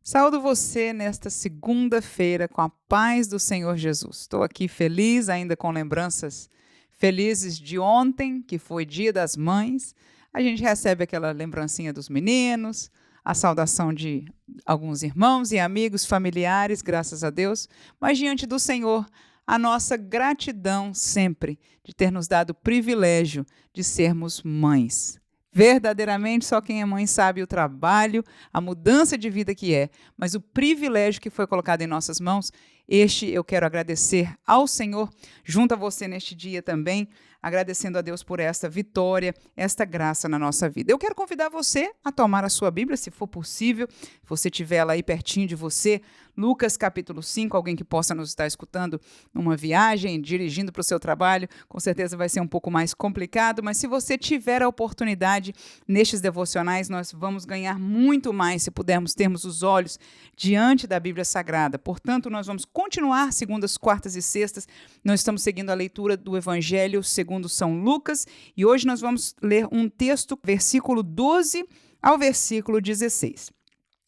Saúdo você nesta segunda-feira com a paz do Senhor Jesus. Estou aqui feliz, ainda com lembranças felizes de ontem, que foi Dia das Mães. A gente recebe aquela lembrancinha dos meninos, a saudação de alguns irmãos e amigos, familiares, graças a Deus. Mas diante do Senhor, a nossa gratidão sempre de ter nos dado o privilégio de sermos mães. Verdadeiramente, só quem é mãe sabe o trabalho, a mudança de vida que é, mas o privilégio que foi colocado em nossas mãos, este eu quero agradecer ao Senhor, junto a você neste dia também, agradecendo a Deus por esta vitória, esta graça na nossa vida. Eu quero convidar você a tomar a sua Bíblia, se for possível, se você tiver ela aí pertinho de você, Lucas capítulo 5, alguém que possa nos estar escutando numa viagem, dirigindo para o seu trabalho, com certeza vai ser um pouco mais complicado, mas se você tiver a oportunidade nestes devocionais, nós vamos ganhar muito mais se pudermos termos os olhos diante da Bíblia Sagrada. Portanto, nós vamos continuar segundas, quartas e sextas, nós estamos seguindo a leitura do Evangelho segundo São Lucas, e hoje nós vamos ler um texto, versículo 12 ao versículo 16.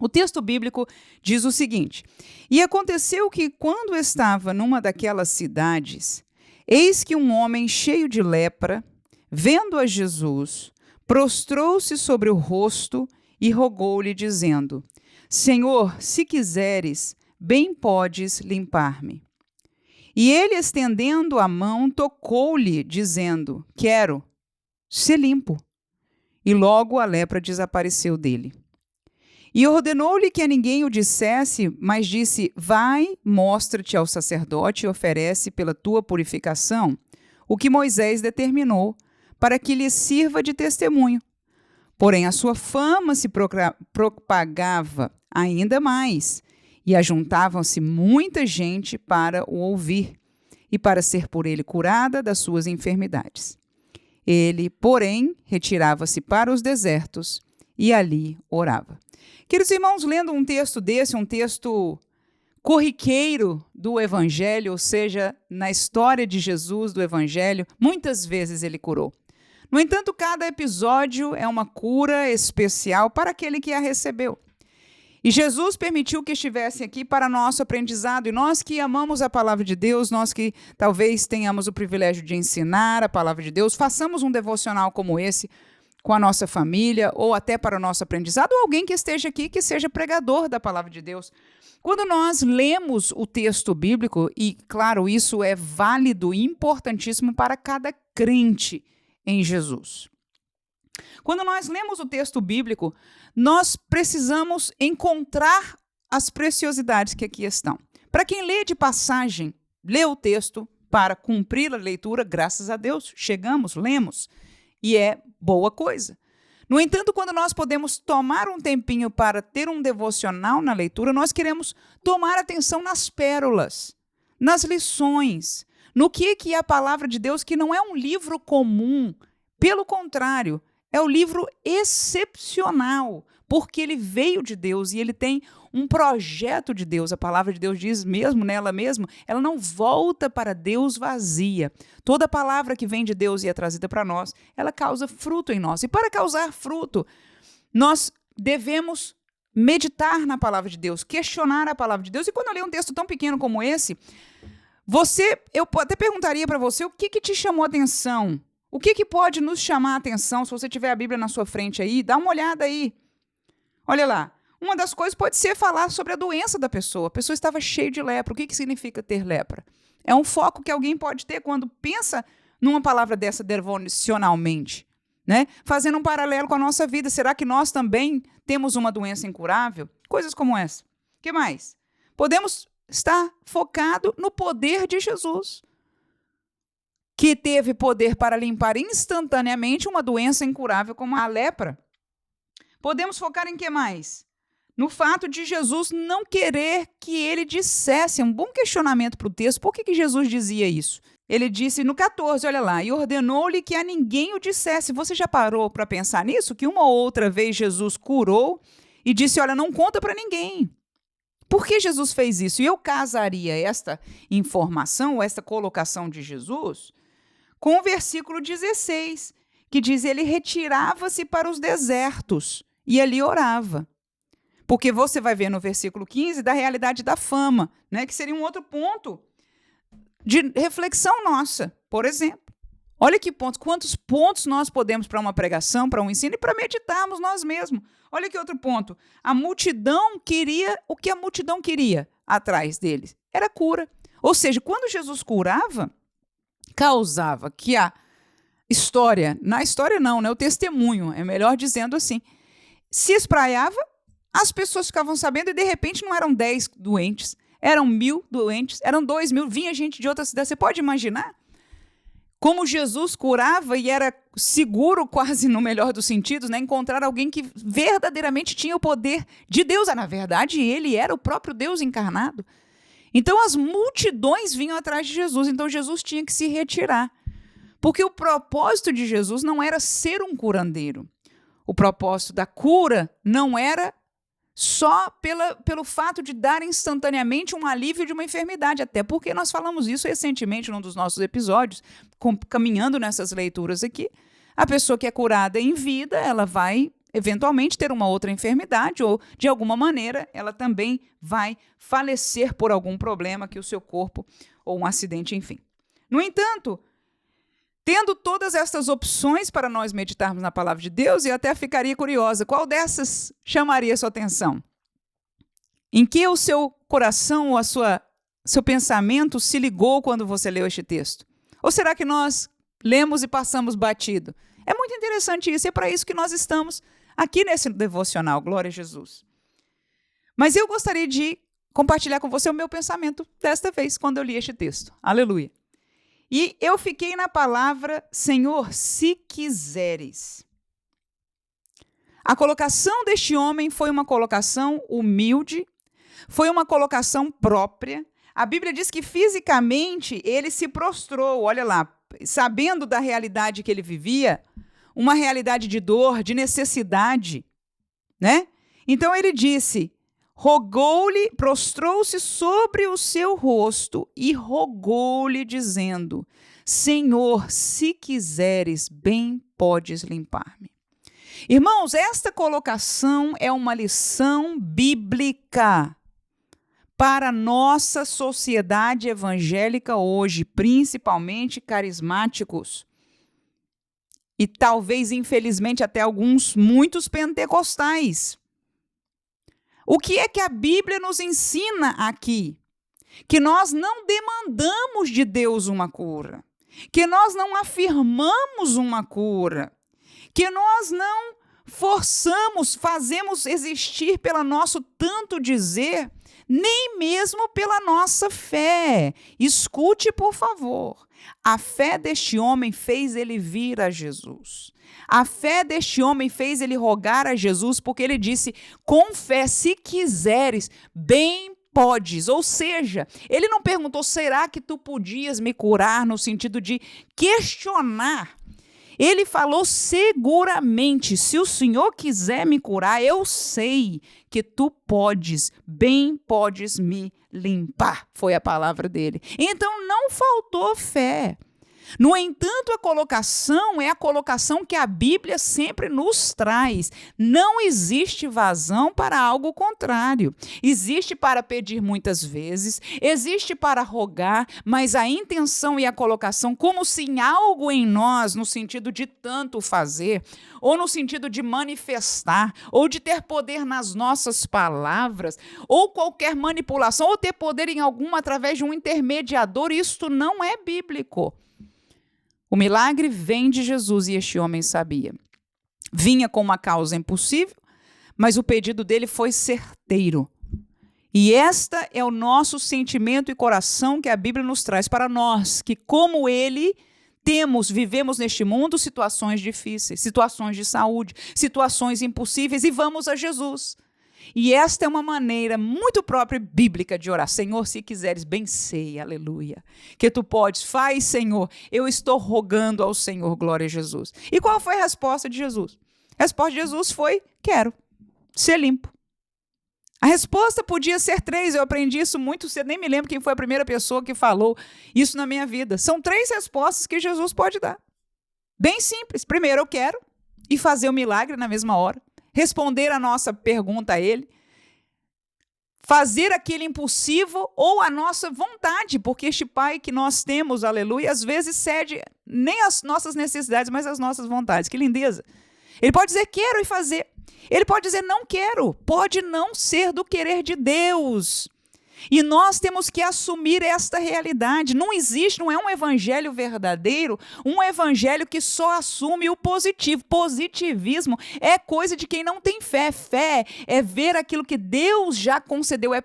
O texto bíblico diz o seguinte: E aconteceu que, quando estava numa daquelas cidades, eis que um homem cheio de lepra, vendo a Jesus, prostrou-se sobre o rosto e rogou-lhe, dizendo: Senhor, se quiseres, bem podes limpar-me. E ele, estendendo a mão, tocou-lhe, dizendo: Quero, ser limpo. E logo a lepra desapareceu dele. E ordenou-lhe que a ninguém o dissesse, mas disse: Vai, mostra-te ao sacerdote e oferece pela tua purificação o que Moisés determinou, para que lhe sirva de testemunho. Porém, a sua fama se propagava ainda mais, e ajuntavam-se muita gente para o ouvir, e para ser por ele curada das suas enfermidades. Ele, porém, retirava-se para os desertos e ali orava. Queridos irmãos, lendo um texto desse, um texto corriqueiro do Evangelho, ou seja, na história de Jesus do Evangelho, muitas vezes ele curou. No entanto, cada episódio é uma cura especial para aquele que a recebeu. E Jesus permitiu que estivesse aqui para nosso aprendizado. E nós que amamos a palavra de Deus, nós que talvez tenhamos o privilégio de ensinar a palavra de Deus, façamos um devocional como esse com a nossa família, ou até para o nosso aprendizado, ou alguém que esteja aqui que seja pregador da palavra de Deus. Quando nós lemos o texto bíblico, e claro, isso é válido e importantíssimo para cada crente em Jesus. Quando nós lemos o texto bíblico, nós precisamos encontrar as preciosidades que aqui estão. Para quem lê de passagem, lê o texto para cumprir a leitura, graças a Deus, chegamos, lemos, e é boa coisa. No entanto, quando nós podemos tomar um tempinho para ter um devocional na leitura, nós queremos tomar atenção nas pérolas, nas lições, no que é a palavra de Deus, que não é um livro comum, pelo contrário, é um livro excepcional, porque ele veio de Deus e ele tem um projeto de Deus. A palavra de Deus diz mesmo nela mesma, ela não volta para Deus vazia. Toda palavra que vem de Deus e é trazida para nós, ela causa fruto em nós. E para causar fruto, nós devemos meditar na palavra de Deus, questionar a palavra de Deus. E quando eu leio um texto tão pequeno como esse, eu até perguntaria para você o que te chamou a atenção. O que pode nos chamar a atenção? Se você tiver a Bíblia na sua frente aí, dá uma olhada aí. Olha lá. Uma das coisas pode ser falar sobre a doença da pessoa. A pessoa estava cheia de lepra. O que significa ter lepra? É um foco que alguém pode ter quando pensa numa palavra dessa devocionalmente, né? Fazendo um paralelo com a nossa vida. Será que nós também temos uma doença incurável? Coisas como essa. O que mais? Podemos estar focado no poder de Jesus, que teve poder para limpar instantaneamente uma doença incurável como a lepra. Podemos focar em que mais? No fato de Jesus não querer que ele dissesse, um bom questionamento para o texto, por que Jesus dizia isso? Ele disse no 14, olha lá, e ordenou-lhe que a ninguém o dissesse. Você já parou para pensar nisso? Que uma ou outra vez Jesus curou e disse, olha, não conta para ninguém. Por que Jesus fez isso? E eu casaria esta informação, esta colocação de Jesus, com o versículo 16, que diz, ele retirava-se para os desertos e ali orava. Porque você vai ver no versículo 15 da realidade da fama, né? Que seria um outro ponto de reflexão nossa, por exemplo. Olha que pontos, quantos pontos nós podemos para uma pregação, para um ensino e para meditarmos nós mesmos. Olha que outro ponto. A multidão queria, o que a multidão queria atrás deles? Era cura. Ou seja, quando Jesus curava, causava que a história, na história não, né? O testemunho, é melhor dizendo assim, se espraiava, as pessoas ficavam sabendo e de repente não eram 10 doentes, eram 1.000 doentes, eram 2.000, vinha gente de outras cidades. Você pode imaginar como Jesus curava e era seguro, quase no melhor dos sentidos, né? Encontrar alguém que verdadeiramente tinha o poder de Deus. Na verdade, ele era o próprio Deus encarnado. Então, as multidões vinham atrás de Jesus. Então, Jesus tinha que se retirar. Porque o propósito de Jesus não era ser um curandeiro. O propósito da cura não era só pelo fato de dar instantaneamente um alívio de uma enfermidade, até porque nós falamos isso recentemente num dos nossos episódios, caminhando nessas leituras aqui. A pessoa que é curada em vida, ela vai eventualmente ter uma outra enfermidade ou, de alguma maneira, ela também vai falecer por algum problema que o seu corpo, ou um acidente, enfim. No entanto, tendo todas estas opções para nós meditarmos na palavra de Deus, eu até ficaria curiosa, qual dessas chamaria a sua atenção? Em que o seu coração ou seu pensamento se ligou quando você leu este texto? Ou será que nós lemos e passamos batido? É muito interessante isso, e é para isso que nós estamos aqui nesse devocional, glória a Jesus. Mas eu gostaria de compartilhar com você o meu pensamento desta vez, quando eu li este texto. Aleluia. E eu fiquei na palavra, Senhor, se quiseres. A colocação deste homem foi uma colocação humilde, foi uma colocação própria. A Bíblia diz que fisicamente ele se prostrou, olha lá, sabendo da realidade que ele vivia, uma realidade de dor, de necessidade, né? Então ele disse, rogou-lhe, prostrou-se sobre o seu rosto e rogou-lhe, dizendo, Senhor, se quiseres, bem podes limpar-me. Irmãos, esta colocação é uma lição bíblica para a nossa sociedade evangélica hoje, principalmente carismáticos. E talvez, infelizmente, até muitos pentecostais. O que é que a Bíblia nos ensina aqui? Que nós não demandamos de Deus uma cura, que nós não afirmamos uma cura, que nós não fazemos existir pelo nosso tanto dizer, nem mesmo pela nossa fé. Escute, por favor. A fé deste homem fez ele vir a Jesus. A fé deste homem fez ele rogar a Jesus, porque ele disse, com fé, se quiseres, bem podes. Ou seja, ele não perguntou, será que tu podias me curar, no sentido de questionar. Ele falou seguramente, se o Senhor quiser me curar, eu sei que tu podes, bem podes me limpar. Foi a palavra dele. Então não faltou fé. No entanto, a colocação é a colocação que a Bíblia sempre nos traz. Não existe vazão para algo contrário. Existe para pedir muitas vezes, existe para rogar, mas a intenção e a colocação, como se em algo em nós, no sentido de tanto fazer, ou no sentido de manifestar, ou de ter poder nas nossas palavras, ou qualquer manipulação, ou ter poder em alguma através de um intermediador, isto não é bíblico. O milagre vem de Jesus e este homem sabia. Vinha com uma causa impossível, mas o pedido dele foi certeiro. E esta é o nosso sentimento e coração que a Bíblia nos traz para nós, que como ele vivemos neste mundo situações difíceis, situações de saúde, situações impossíveis e vamos a Jesus. E esta é uma maneira muito própria e bíblica de orar. Senhor, se quiseres, bem sei, aleluia, que tu podes. Faz, Senhor, eu estou rogando ao Senhor, glória a Jesus. E qual foi a resposta de Jesus? A resposta de Jesus foi, quero ser limpo. A resposta podia ser 3, eu aprendi isso muito cedo, nem me lembro quem foi a primeira pessoa que falou isso na minha vida. São 3 respostas que Jesus pode dar. Bem simples. Primeiro, eu quero, e fazer o milagre na mesma hora. Responder a nossa pergunta a ele, fazer aquele impulsivo ou a nossa vontade, porque este pai que nós temos, aleluia, às vezes cede nem as nossas necessidades, mas as nossas vontades. Que lindeza! Ele pode dizer quero e fazer. Ele pode dizer não quero. Pode não ser do querer de Deus. E nós temos que assumir esta realidade. Não existe, não é um evangelho verdadeiro, um evangelho que só assume o positivo. Positivismo é coisa de quem não tem fé. Fé é ver aquilo que Deus já concedeu, é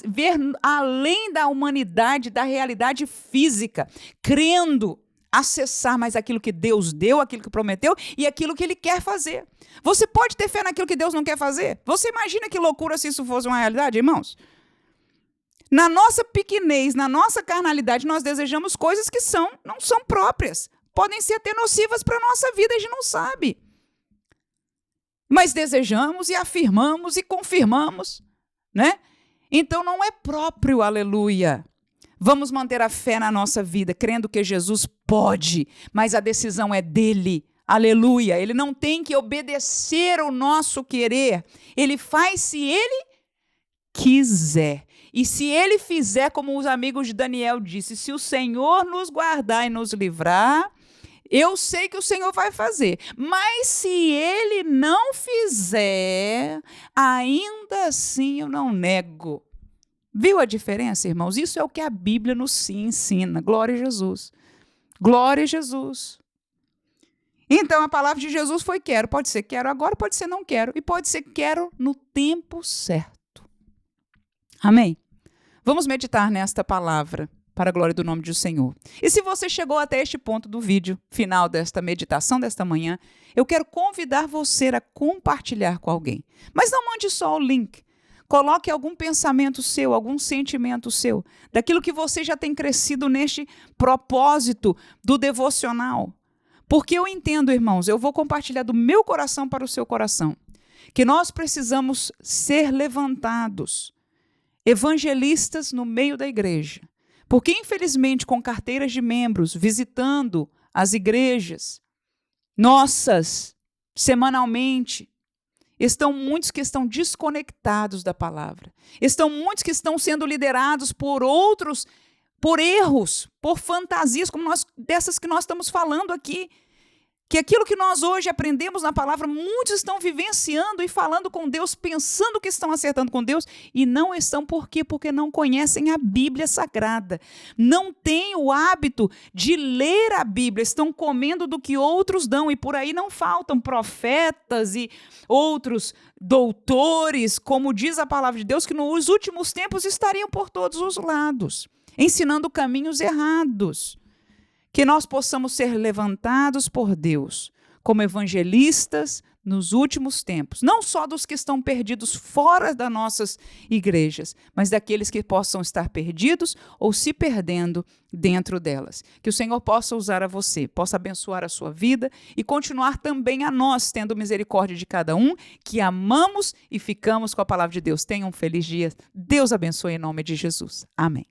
ver além da humanidade, da realidade física, crendo, acessar mais aquilo que Deus deu, aquilo que prometeu e aquilo que Ele quer fazer. Você pode ter fé naquilo que Deus não quer fazer? Você imagina que loucura se isso fosse uma realidade, irmãos? Na nossa pequenez, na nossa carnalidade, nós desejamos coisas que não são próprias. Podem ser até nocivas para a nossa vida, a gente não sabe. Mas desejamos e afirmamos e confirmamos, né? Então não é próprio, aleluia. Vamos manter a fé na nossa vida, crendo que Jesus pode, mas a decisão é dele. Aleluia. Ele não tem que obedecer ao nosso querer. Ele faz se ele quiser. E se ele fizer como os amigos de Daniel disse, se o Senhor nos guardar e nos livrar, eu sei que o Senhor vai fazer. Mas se ele não fizer, ainda assim eu não nego. Viu a diferença, irmãos? Isso é o que a Bíblia nos ensina. Glória a Jesus. Glória a Jesus. Então, a palavra de Jesus foi quero. Pode ser quero agora, pode ser não quero. E pode ser quero no tempo certo. Amém? Vamos meditar nesta palavra para a glória do nome do Senhor. E se você chegou até este ponto do vídeo final desta meditação desta manhã, eu quero convidar você a compartilhar com alguém. Mas não mande só o link. Coloque algum pensamento seu, algum sentimento seu, daquilo que você já tem crescido neste propósito do devocional. Porque eu entendo, irmãos, eu vou compartilhar do meu coração para o seu coração, que nós precisamos ser levantados, evangelistas no meio da igreja. Porque, infelizmente, com carteiras de membros, visitando as igrejas nossas, semanalmente, estão muitos que estão desconectados da palavra. Estão muitos que estão sendo liderados por outros, por erros, por fantasias, como dessas que nós estamos falando aqui. Que aquilo que nós hoje aprendemos na palavra, muitos estão vivenciando e falando com Deus, pensando que estão acertando com Deus, e não estão. Por quê? Porque não conhecem a Bíblia Sagrada. Não têm o hábito de ler a Bíblia, estão comendo do que outros dão, e por aí não faltam profetas e outros doutores, como diz a palavra de Deus, que nos últimos tempos estariam por todos os lados, ensinando caminhos errados. Que nós possamos ser levantados por Deus como evangelistas nos últimos tempos, não só dos que estão perdidos fora das nossas igrejas, mas daqueles que possam estar perdidos ou se perdendo dentro delas. Que o Senhor possa usar a você, possa abençoar a sua vida e continuar também a nós, tendo misericórdia de cada um, que amamos e ficamos com a palavra de Deus. Tenham um feliz dia. Deus abençoe em nome de Jesus. Amém.